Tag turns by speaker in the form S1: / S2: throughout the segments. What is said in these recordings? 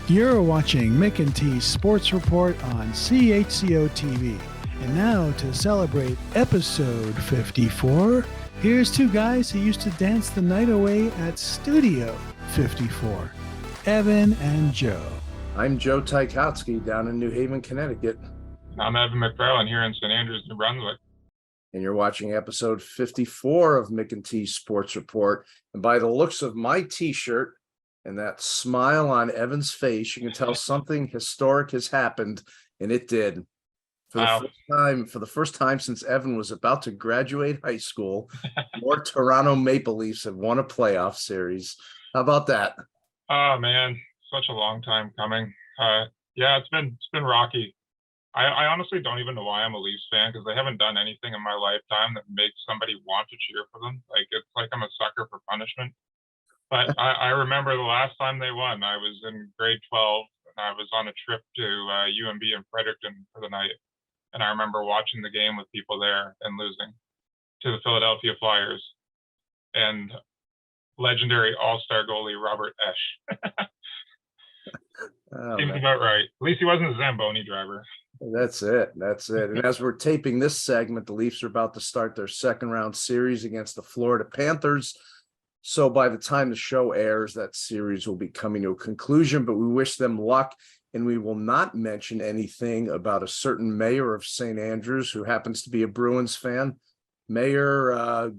S1: You're watching Mick and T's Sports Report on CHCO-TV. And now, to celebrate episode 54, here's two guys who used to dance the night away at Studio 54, Evan and Joe.
S2: I'm Joe Ticotsky down in New Haven, Connecticut.
S3: I'm Evan McFarlane here in St. Andrews, New Brunswick.
S2: And you're watching episode 54 of Mick and T's Sports Report. And by the looks of my t-shirt and that smile on Evan's face, you can tell something historic has happened, and it did. For the first time since Evan was about to graduate high school, more Toronto Maple Leafs have won a playoff series. How about that?
S3: Oh man, such a long time coming. Yeah, it's been rocky. I honestly don't even know why I'm a Leafs fan, because they haven't done anything in my lifetime that makes somebody want to cheer for them. Like, it's like I'm a sucker for punishment. But I remember the last time they won, I was in grade 12, and I was on a trip to UMB in Fredericton for the night. And I remember watching the game with people there and losing to the Philadelphia Flyers and legendary all-star goalie Robert Esch. Seems about right. At least he wasn't a Zamboni driver.
S2: That's it. And as we're taping this segment, the Leafs are about to start their second round series against the Florida Panthers. So by the time the show airs, that series will be coming to a conclusion, but we wish them luck. And we will not mention anything about a certain mayor of St. Andrews who happens to be a Bruins fan. Mayor,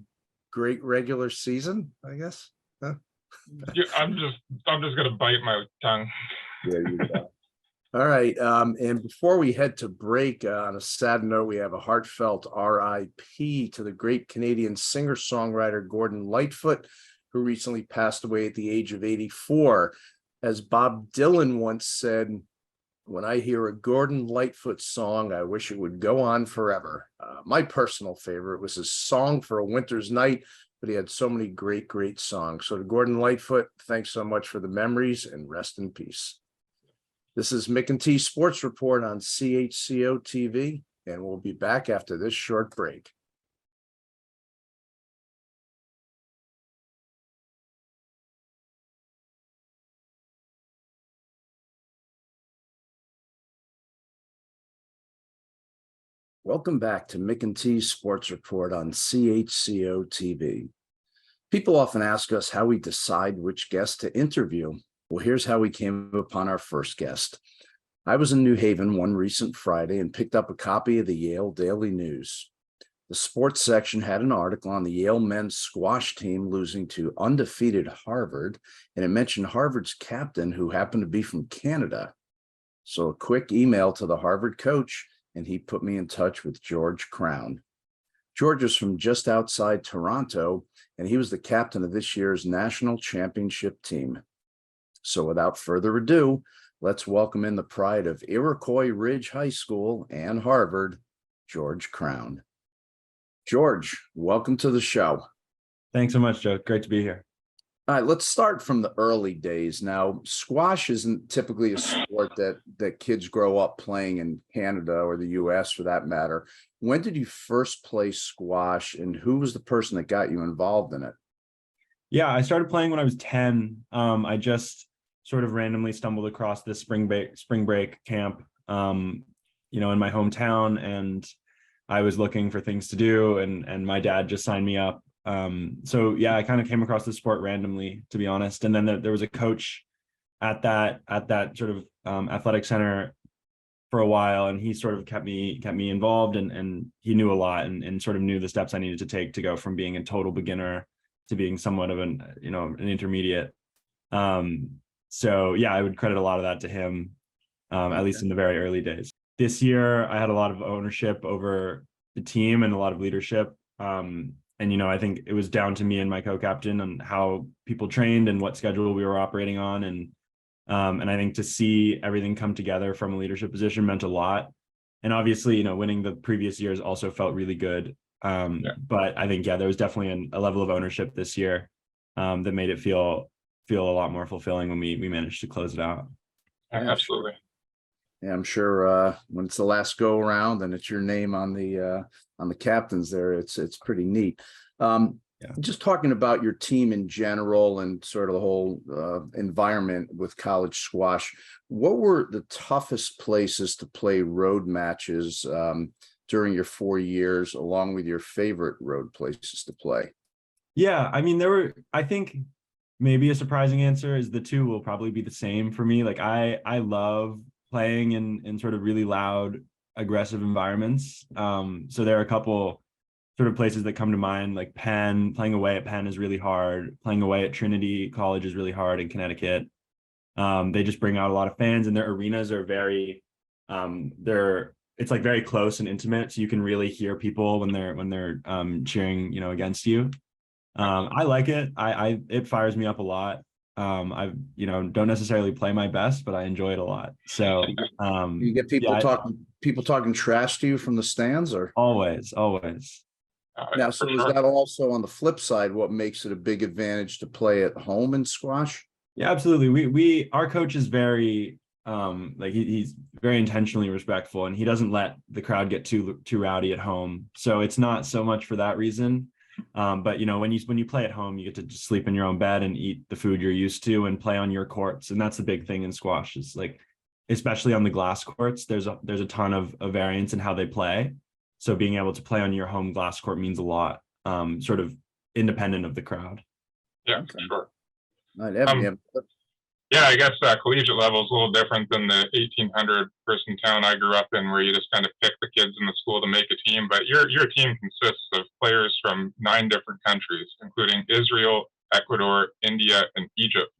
S2: great regular season, I guess. Huh?
S3: Yeah, I'm just gonna bite my tongue.
S2: There you go. All right. And before we head to break, on a sad note, we have a heartfelt RIP to the great Canadian singer-songwriter Gordon Lightfoot, who recently passed away at the age of 84. As Bob Dylan once said, "When I hear a Gordon Lightfoot song, I wish it would go on forever." My personal favorite was his Song for a Winter's Night, but he had so many great songs. So to Gordon Lightfoot, thanks so much for the memories, and rest in peace. This is Mick and T Sports Report on CHCO-TV, and we'll be back after this short break. Welcome back to Mick and T's Sports Report on CHCO-TV. People often ask us how we decide which guest to interview. Well, here's how we came upon our first guest. I was in New Haven one recent Friday and picked up a copy of the Yale Daily News. The sports section had an article on the Yale men's squash team losing to undefeated Harvard, and it mentioned Harvard's captain, who happened to be from Canada. So a quick email to the Harvard coach, and he put me in touch with George Crowne. George is from just outside Toronto, and he was the captain of this year's national championship team. So without further ado, let's welcome in the pride of Iroquois Ridge High School and Harvard, George Crowne. George, welcome to the show.
S4: Thanks so much, Joe. Great to be here.
S2: All right, let's start from the early days. Now, squash isn't typically a sport that kids grow up playing in Canada or the US for that matter. When did you first play squash, and who was the person that got you involved in it?
S4: Yeah, I started playing when I was 10. I just sort of randomly stumbled across this spring break camp, in my hometown, and I was looking for things to do, and my dad just signed me up. So yeah, I kind of came across the sport randomly, to be honest. And then there was a coach at that sort of athletic center for a while, and he sort of kept me involved, and he knew a lot and sort of knew the steps I needed to take to go from being a total beginner to being somewhat of an intermediate. So yeah, I would credit a lot of that to him, at least in the very early days. This year, I had a lot of ownership over the team and a lot of leadership. And I think it was down to me and my co-captain on how people trained and what schedule we were operating on. And I think to see everything come together from a leadership position meant a lot. And obviously, winning the previous years also felt really good. But I think, there was definitely a level of ownership this year that made it feel a lot more fulfilling when we managed to close it out.
S3: Absolutely.
S2: Yeah, I'm sure when it's the last go around and it's your name on the captains there, it's pretty neat. Just talking about your team in general and sort of the whole environment with college squash, what were the toughest places to play road matches during your 4 years, along with your favorite road places to play?
S4: Yeah, I mean, I think maybe a surprising answer is the two will probably be the same for me. Like I love playing in sort of really loud, aggressive environments. So there are a couple sort of places that come to mind, like Penn. Playing away at Penn is really hard. Playing away at Trinity College is really hard in Connecticut. They just bring out a lot of fans, and their arenas are very it's like very close and intimate, so you can really hear people when they're cheering, against you. I like it. It fires me up a lot. I don't necessarily play my best, but I enjoy it a lot. So
S2: You get people talking trash to you from the stands, or
S4: always.
S2: now, so is that also on the flip side what makes it a big advantage to play at home in squash?
S4: Yeah, absolutely. Our coach is very he's very intentionally respectful, and he doesn't let the crowd get too rowdy at home. So it's not so much for that reason. But when you play at home, you get to just sleep in your own bed and eat the food you're used to and play on your courts. And that's the big thing in squash, is like, especially on the glass courts, there's a ton of variance in how they play. So being able to play on your home glass court means a lot, sort of independent of the crowd.
S3: Yeah, for sure.
S2: Yeah,
S3: I guess collegiate level is a little different than the 1,800 person town I grew up in, where you just kind of pick the kids in the school to make a team. But your team consists of players from 9 different countries, including Israel, Ecuador, India, and Egypt.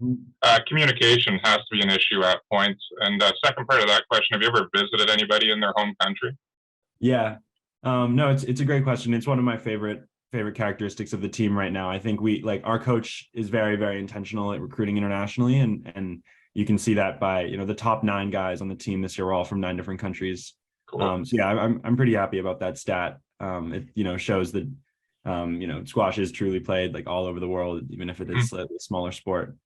S3: Communication has to be an issue at points. And second part of that question, have you ever visited anybody in their home country?
S4: Yeah, no, it's a great question. It's one of my favorite characteristics of the team right now. I think our coach is very, very intentional at recruiting internationally, and you can see that by the top 9 guys on the team this year were all from 9 different countries. Cool. So yeah, I'm pretty happy about that stat. It shows that squash is truly played like all over the world, even if it is a smaller sport.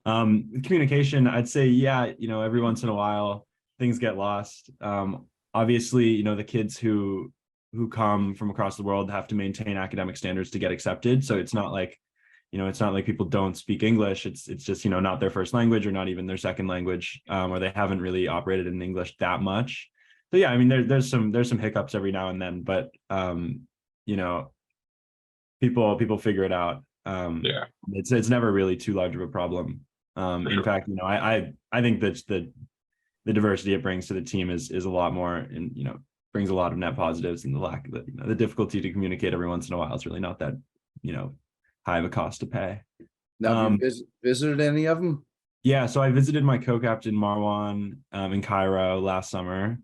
S4: Communication, I'd say, every once in a while things get lost. Obviously, the kids who come from across the world have to maintain academic standards to get accepted. So it's not like people don't speak English. It's just, not their first language, or not even their second language, or they haven't really operated in English that much. So yeah, I mean, there's some hiccups every now and then, but people figure it out. It's never really too large of a problem. In fact, I think that the diversity it brings to the team is a lot more, and brings a lot of net positives, and the lack of the difficulty to communicate every once in a while is really not that high of a cost to pay.
S2: Now, have you visited any of them?
S4: Yeah, so I visited my co-captain Marwan in Cairo last summer,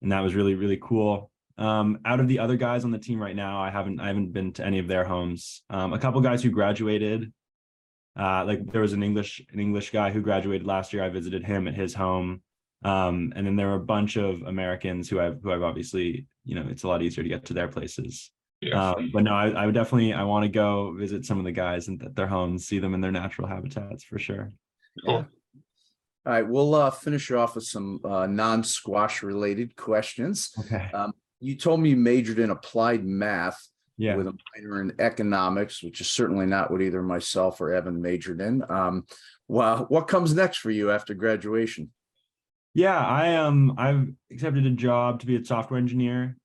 S4: and that was really, really cool. Out of the other guys on the team right now, I haven't been to any of their homes. A couple guys who graduated, like there was an English guy who graduated last year. I visited him at his home. And then there were a bunch of Americans who I've obviously, it's a lot easier to get to their places. Yeah. But no, I would definitely, I want to go visit some of the guys at their homes, see them in their natural habitats for sure.
S2: Cool. Yeah. All right, we'll finish off with some non-squash related questions.
S4: Okay.
S2: You told me you majored in applied math with a minor in economics, which is certainly not what either myself or Evan majored in. Well, what comes next for you after graduation?
S4: Yeah, I've accepted a job to be a software engineer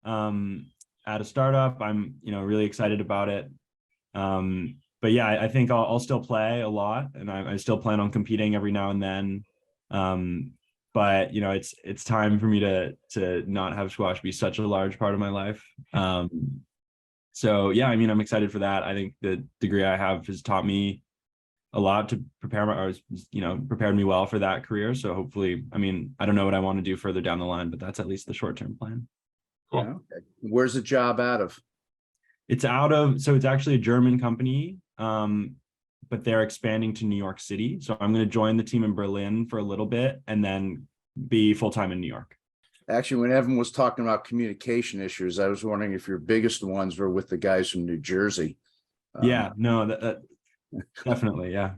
S4: at a startup. I'm really excited about it. But yeah, I think I'll still play a lot, and I still plan on competing every now and then. But it's time for me to not have squash be such a large part of my life. So yeah, I mean, I'm excited for that. I think the degree I have has taught me a lot to prepared me well for that career. So hopefully, I mean, I don't know what I want to do further down the line, but that's at least the short-term plan.
S3: Cool.
S2: Yeah, okay. Where's the job out of?
S4: It's actually a German company, but they're expanding to New York City. So I'm going to join the team in Berlin for a little bit and then be full-time in New York.
S2: Actually, when Evan was talking about communication issues, I was wondering if your biggest ones were with the guys from New Jersey.
S4: Yeah, no, that definitely. Yeah.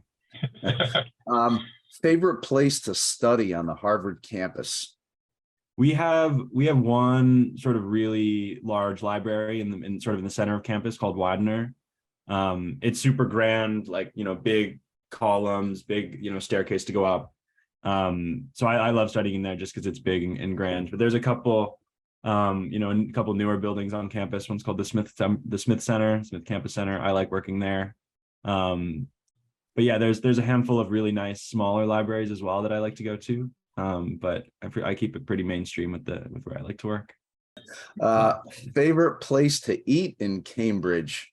S2: Favorite place to study on the Harvard campus?
S4: We have one sort of really large library in the center of campus called Widener. It's super grand, like, big columns, big, staircase to go up. So I love studying there just because it's big and grand. But there's a couple, a couple newer buildings on campus. One's called the Smith Campus Center. I like working there. But yeah, there's a handful of really nice smaller libraries as well that I like to go to. But I keep it pretty mainstream with where I like to work.
S2: Favorite place to eat in Cambridge?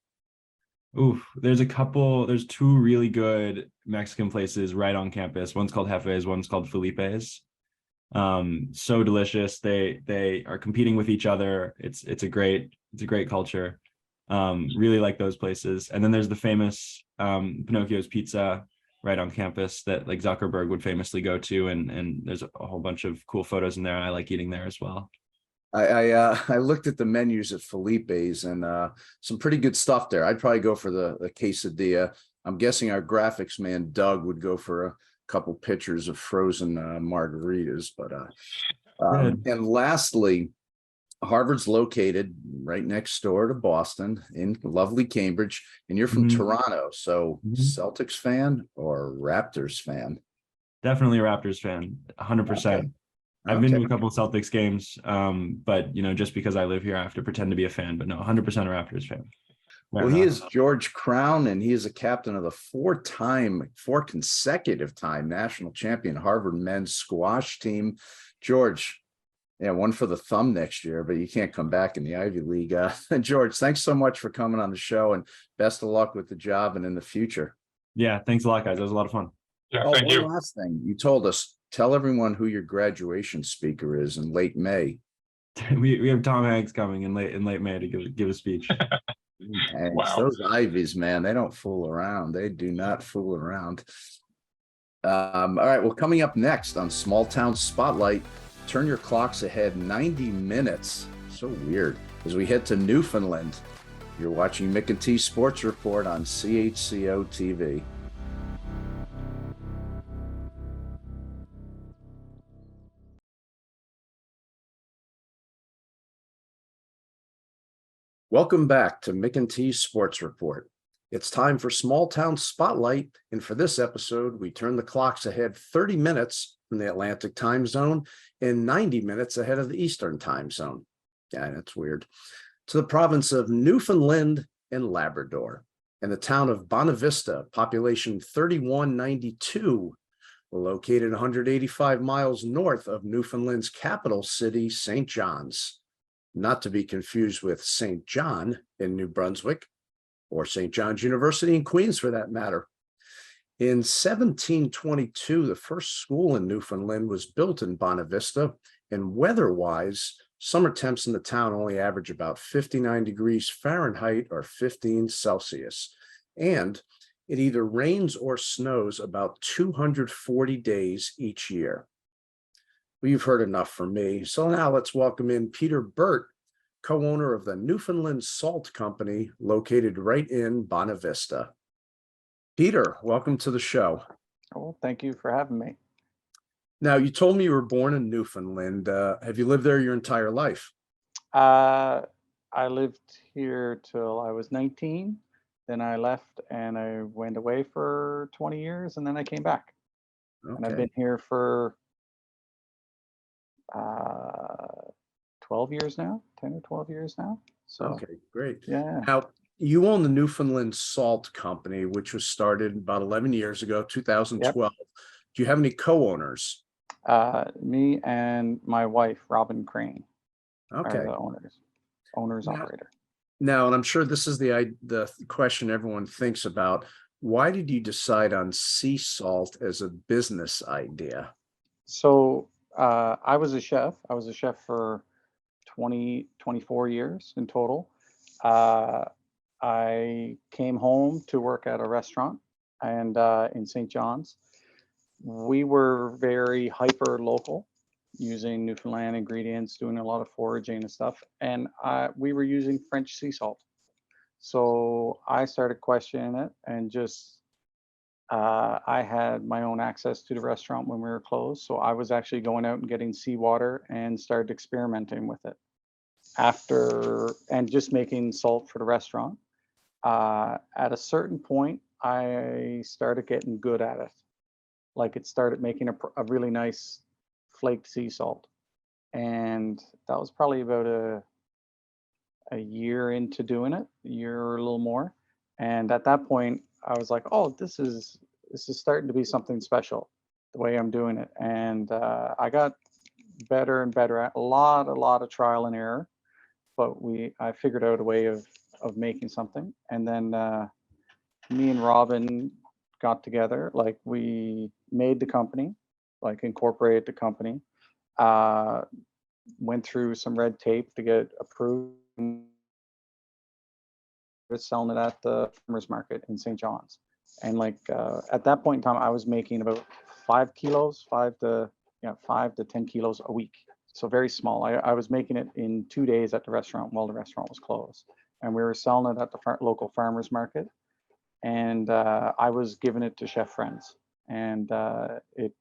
S4: Oof, there's two really good Mexican places right on campus. One's called Jefe's, one's called Felipe's. So delicious. They are competing with each other. It's a great culture. Really like those places. And then there's the famous Pinocchio's Pizza right on campus that like Zuckerberg would famously go to, and there's a whole bunch of cool photos in there. I like eating there as well.
S2: I looked at the menus at Felipe's, and some pretty good stuff there. I'd probably go for the quesadilla. I'm guessing our graphics man Doug would go for a couple pitchers of frozen margaritas. But and lastly, Harvard's located right next door to Boston in lovely Cambridge, and you're from Toronto. So Celtics fan or Raptors fan?
S4: Definitely a Raptors fan, 100%.
S2: Okay.
S4: I've been to a couple of Celtics games, but just because I live here, I have to pretend to be a fan. But no, 100% a Raptors fan.
S2: Well, he is George Crowne, and he is a captain of the four consecutive time national champion Harvard men's squash team. George, yeah, one for the thumb next year, but you can't come back in the Ivy League. George, thanks so much for coming on the show, and best of luck with the job and in the future.
S4: Yeah, thanks a lot, guys. That was a lot of fun.
S3: Yeah, thank you.
S2: One last thing, you told us. Tell everyone who your graduation speaker is in late May.
S4: We have Tom Hanks coming in late May to give a speech.
S2: Wow. Those Ivies, man, they don't fool around. They do not fool around. All right, well, coming up next on Small Town Spotlight, turn your clocks ahead 90 minutes. So weird. As we head to Newfoundland, you're watching Mick and T Sports Report on CHCO-TV. Welcome back to Mick and T's Sports Report. It's time for Small Town Spotlight, and for this episode, we turn the clocks ahead 30 minutes from the Atlantic time zone and 90 minutes ahead of the Eastern time zone. Yeah, that's weird. To the province of Newfoundland and Labrador, and the town of Bonavista, population 3192, located 185 miles north of Newfoundland's capital city, St. John's. Not to be confused with St. John in New Brunswick, or St. John's University in Queens for that matter. In 1722, the first school in Newfoundland was built in Bonavista, and weather-wise, summer temps in the town only average about 59 degrees Fahrenheit or 15 Celsius. And it either rains or snows about 240 days each year. Well, you've heard enough from me. So now let's welcome in Peter Burt, co-owner of the Newfoundland Salt Company, located right in Bonavista. Peter, welcome to the show.
S5: Well, thank you for having me.
S2: Now, you told me you were born in Newfoundland. Have you lived there your entire life?
S5: I lived here till I was 19. Then I left and I went away for 20 years, and then I came back.
S2: Okay.
S5: And I've been here for 12 years now, 10 or 12 years now. So,
S2: okay, great.
S5: Yeah.
S2: Now, you own the Newfoundland Salt Company, which was started about 11 years ago, 2012. Yep. Do you have any co-owners?
S5: Me and my wife, Robin Crane,
S2: okay,
S5: are the owners, operator.
S2: Now, and I'm sure this is the question everyone thinks about. Why did you decide on sea salt as a business idea?
S5: So I was a chef. I was a chef for 24 years in total. I came home to work at a restaurant and in St. John's. We were very hyper local, using Newfoundland ingredients, doing a lot of foraging and stuff. And we were using French sea salt. So I started questioning it, and just I had my own access to the restaurant when we were closed. So I was actually going out and getting seawater and started experimenting with it and just making salt for the restaurant. At a certain point, I started getting good at it. Like it started making a really nice flaked sea salt. And that was probably about a year into doing it, a year or a little more. And at that point, I was like, oh, this is starting to be something special, the way I'm doing it. And I got better and better at a lot of trial and error, but I figured out a way of making something. And then me and Robin got together, like we made the company, like incorporated the company, went through some red tape to get approved, was selling it at the farmers market in St. John's. And like at that point in time, I was making about 5 kilos, 5 to 10 kilos a week. So very small. I was making it in 2 days at the restaurant while the restaurant was closed. And we were selling it at the local farmers market. And I was giving it to chef friends. And it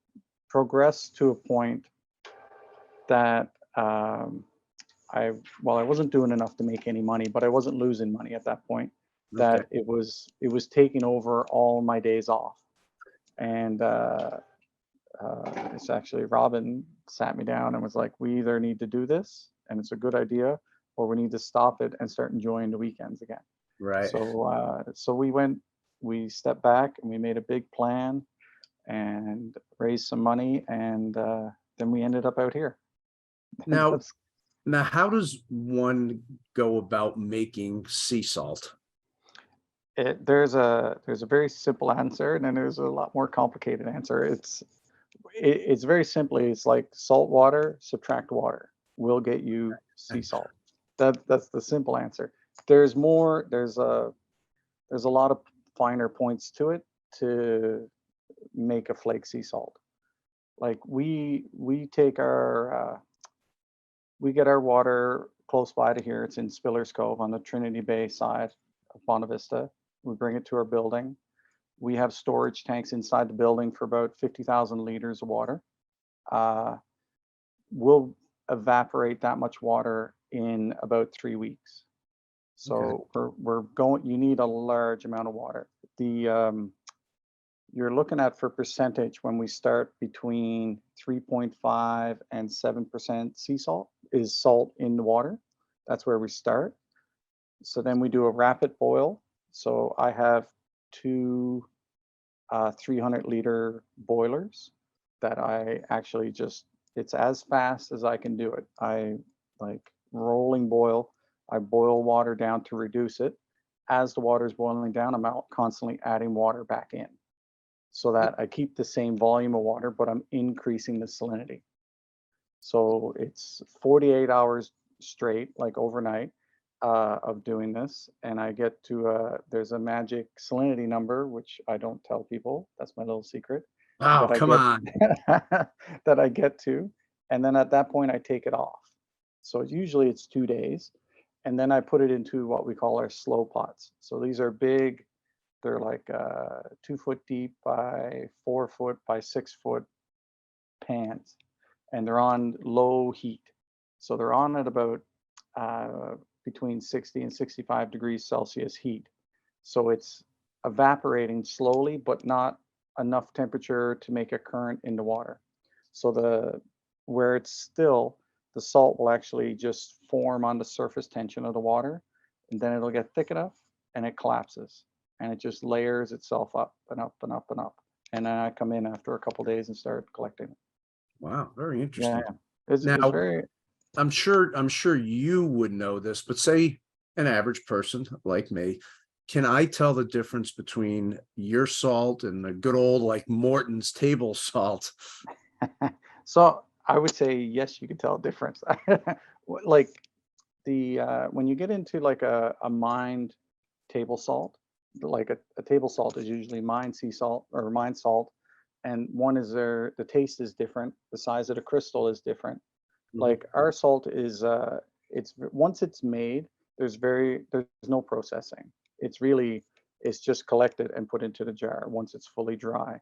S5: progressed to a point that I wasn't doing enough to make any money, but I wasn't losing money at that point. That
S2: Okay.
S5: it was taking over all my days off. And it's actually Robin sat me down and was like, we either need to do this and it's a good idea, or we need to stop it and start enjoying the weekends again.
S2: Right.
S5: So we stepped back and we made a big plan and raised some money, and then we ended up out here.
S2: Now,
S5: That's-
S2: now, how does one go about making sea salt?
S5: there's a very simple answer, and then there's a lot more complicated answer. It's very simply, it's like salt water subtract water will get you sea salt. That's the simple answer. There's more. There's a lot of finer points to it to make a flake sea salt. Like we take our we get our water close by to here. It's in Spiller's Cove on the Trinity Bay side of Bonavista. We bring it to our building. We have storage tanks inside the building for about 50,000 liters of water. We'll evaporate that much water in about 3 weeks. So we're going. You need a large amount of water. You're looking at, for percentage, when we start, between 3.5 and 7% sea salt is salt in the water. That's where we start. So then we do a rapid boil. So I have 2 300-liter boilers that I actually just, it's as fast as I can do it. I like rolling boil. I boil water down to reduce it. As the water is boiling down, I'm out constantly adding water back in, so that I keep the same volume of water, but I'm increasing the salinity. So it's 48 hours straight, like overnight, of doing this. And I get to, there's a magic salinity number, which I don't tell people. That's my little secret.
S2: Oh,
S5: that I
S2: come
S5: get,
S2: on.
S5: that I get to. And then at that point, I take it off. So usually it's 2 days. And then I put it into what we call our slow pots. So these are big. They're like 2 foot deep by 4 foot by 6 foot pans, and they're on low heat. So they're on at about between 60 and 65 degrees Celsius heat. So it's evaporating slowly, but not enough temperature to make a current in the water. So where it's still, the salt will actually just form on the surface tension of the water, and then it'll get thick enough and it collapses. And it just layers itself up and up and up and up. And then I come in after a couple of days and start collecting it.
S2: Wow, very interesting.
S5: Yeah, it's
S2: Now,
S5: very.
S2: I'm sure you would know this, but say an average person like me, can I tell the difference between your salt and the good old like Morton's table salt?
S5: So I would say yes, you can tell a difference. Like when you get into like a mined table salt, like a table salt is usually mined sea salt or mined salt, and one is the taste is different, the size of the crystal is different. Like our salt is it's once it's made, there's no processing. It's just collected and put into the jar once it's fully dry.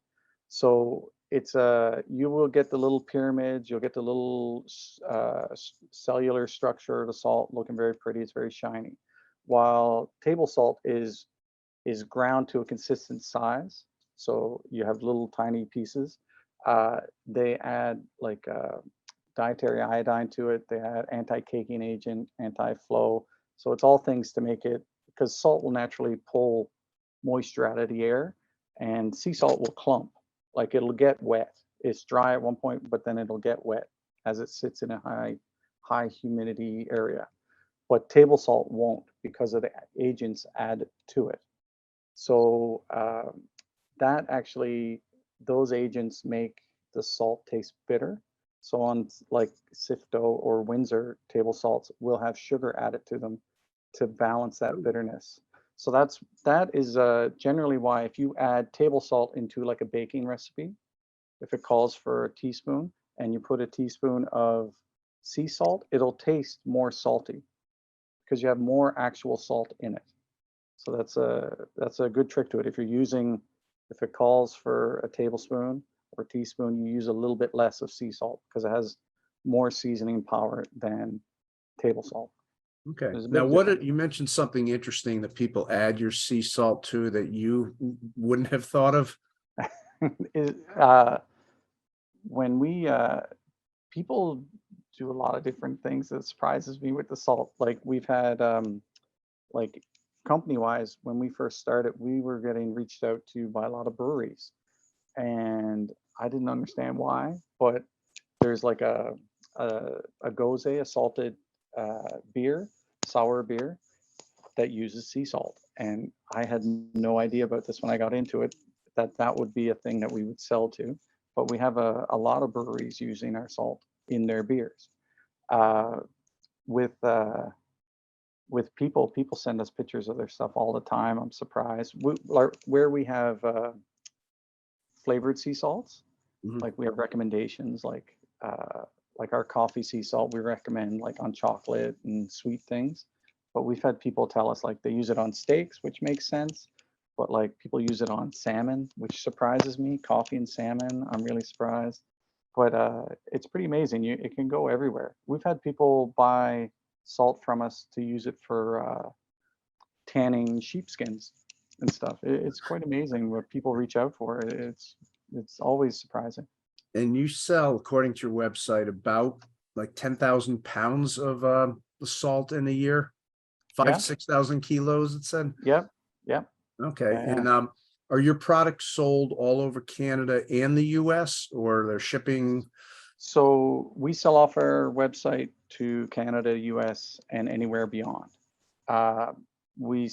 S5: So it's you will get the little pyramids, you'll get the little cellular structure of the salt looking very pretty. It's very shiny. while table salt is ground to a consistent size. So you have little tiny pieces. They add like dietary iodine to it. They add anti-caking agent, anti-flow. So it's all things to make it, because salt will naturally pull moisture out of the air, and sea salt will clump. Like it'll get wet. It's dry at one point, but then it'll get wet as it sits in a high humidity area. But table salt won't, because of the agents added to it. So that actually, those agents make the salt taste bitter. So on like Sifto or Windsor, table salts will have sugar added to them to balance that bitterness. So that is generally why if you add table salt into like a baking recipe, if it calls for a teaspoon and you put a teaspoon of sea salt, it'll taste more salty because you have more actual salt in it. So that's a good trick to it. If it calls for a tablespoon or teaspoon, you use a little bit less of sea salt because it has more seasoning power than table salt.
S2: Okay. Now, you mentioned something interesting that people add your sea salt to that you wouldn't have thought of.
S5: When people do a lot of different things that surprises me with the salt. Like we've had, like company-wise, when we first started, we were getting reached out to by a lot of breweries, and I didn't understand why. But there's like a gose, a salted beer, sour beer that uses sea salt, and I had no idea about this when I got into it, that would be a thing that we would sell to. But we have a lot of breweries using our salt in their beers. With people send us pictures of their stuff all the time. I'm surprised. Where we have flavored sea salts, like we have recommendations, like our coffee sea salt, we recommend like on chocolate and sweet things. But we've had people tell us like they use it on steaks, which makes sense. But like people use it on salmon, which surprises me. Coffee and salmon, I'm really surprised. But it's pretty amazing. It can go everywhere. We've had people buy salt from us to use it for tanning sheepskins and stuff. It's quite amazing what people reach out for. It's always surprising.
S2: And you sell, according to your website, about like 10,000 pounds of the salt in a year, 6,000 kilos, it said.
S5: Yep.
S2: Okay. And are your products sold all over Canada and the US, or they're shipping?
S5: So we sell off our website to Canada, US, and anywhere beyond. We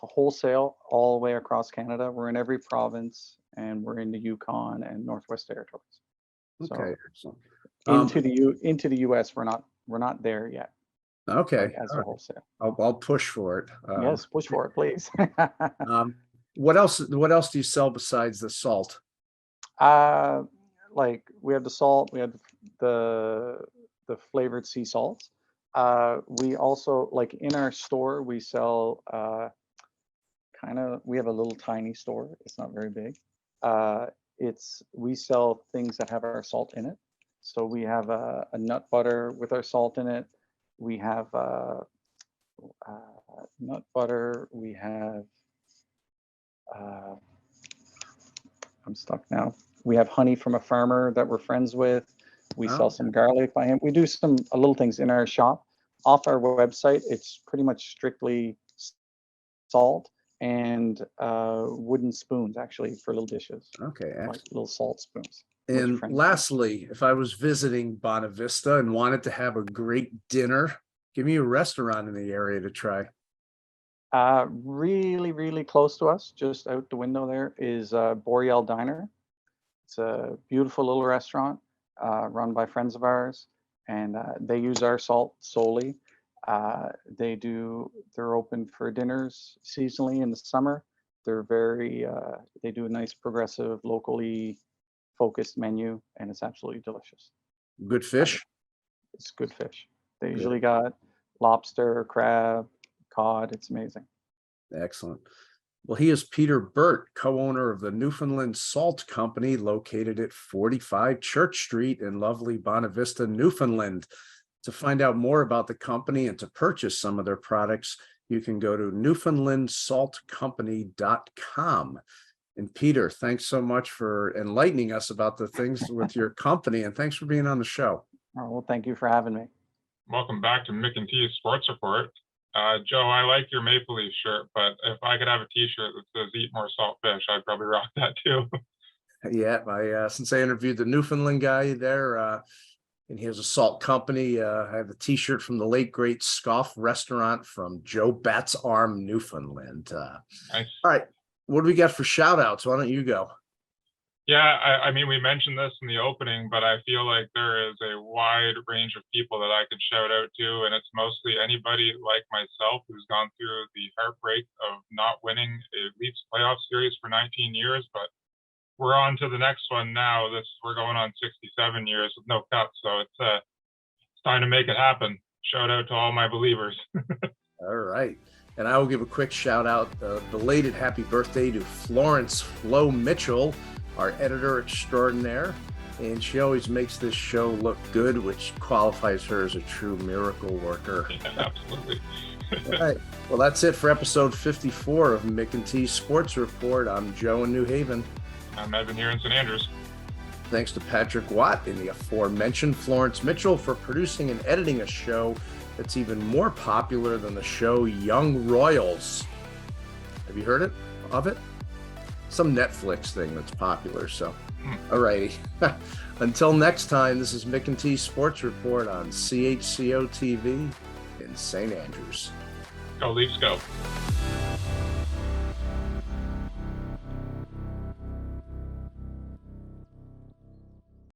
S5: wholesale all the way across Canada. We're in every province, and we're in the Yukon and Northwest Territories.
S2: Okay, excellent.
S5: Into the US, we're not there yet.
S2: Okay,
S5: like as a wholesale.
S2: I'll push for it.
S5: Yes, push for it, please.
S2: What else do you sell besides the salt?
S5: Like we have the salt, we have the flavored sea salts. We also, like in our store, we sell we have a little tiny store. It's not very big. We sell things that have our salt in it. So we have a nut butter with our salt in it. We have nut butter. We have, I'm stuck now. We have honey from a farmer that we're friends with. We sell some garlic by him. We do a little things in our shop. Off our website, it's pretty much strictly salt and wooden spoons, actually, for little dishes.
S2: Okay, excellent.
S5: Like little salt spoons.
S2: And lastly, if I was visiting Bonavista and wanted to have a great dinner, give me a restaurant in the area to try.
S5: Really, really close to us, just out the window there, is Boreal Diner. It's a beautiful little restaurant run by friends of ours, and they use our salt solely. They're open for dinners seasonally in the summer. They do a nice progressive, locally focused menu, and it's absolutely delicious.
S2: Good fish?
S5: It's good fish. They usually got lobster, crab, cod. It's amazing.
S2: Excellent. Well, he is Peter Burt, co-owner of the Newfoundland Salt Company, located at 45 Church Street in lovely Bonavista, Newfoundland. It's To find out more about the company and to purchase some of their products, you can go to newfoundlandsaltcompany.com. And Peter, thanks so much for enlightening us about the things with your company, and thanks for being on the show.
S5: Oh, well, thank you for having me.
S3: Welcome back to Mick and T's Sports Report. Joe, I like your Maple Leaf shirt, but if I could have a T-shirt that says "Eat More Salt Fish," I'd probably rock that too.
S2: Yeah, since I interviewed the Newfoundland guy there, and he has a salt company, I have a T-shirt from the late great Scoff Restaurant from Joe Bat's Arm, Newfoundland.
S3: Nice.
S2: All right, what do we got for shout outs? Why don't you go?
S3: Yeah, I mean, we mentioned this in the opening, but I feel like there is a wide range of people that I could shout out to, and it's mostly anybody like myself who's gone through the heartbreak of not winning a Leafs playoff series for 19 years, but we're on to the next one now. We're going on 67 years with no cup, so it's time to make it happen. Shout out to all my believers.
S2: All right. And I will give a quick shout out, belated happy birthday to Florence Flo Mitchell, our editor extraordinaire. And she always makes this show look good, which qualifies her as a true miracle worker.
S3: Yeah, absolutely.
S2: All right. Well, that's it for episode 54 of Mick and T's Sports Report. I'm Joe in New Haven.
S3: I'm Evan here in St. Andrews.
S2: Thanks to Patrick Watt and the aforementioned Florence Mitchell for producing and editing a show that's even more popular than the show Young Royals. Have you heard of it? Some Netflix thing that's popular. So, all righty. Until next time, this is Mick and T's Sports Report on CHCO-TV in St. Andrews.
S3: Go Leafs, go.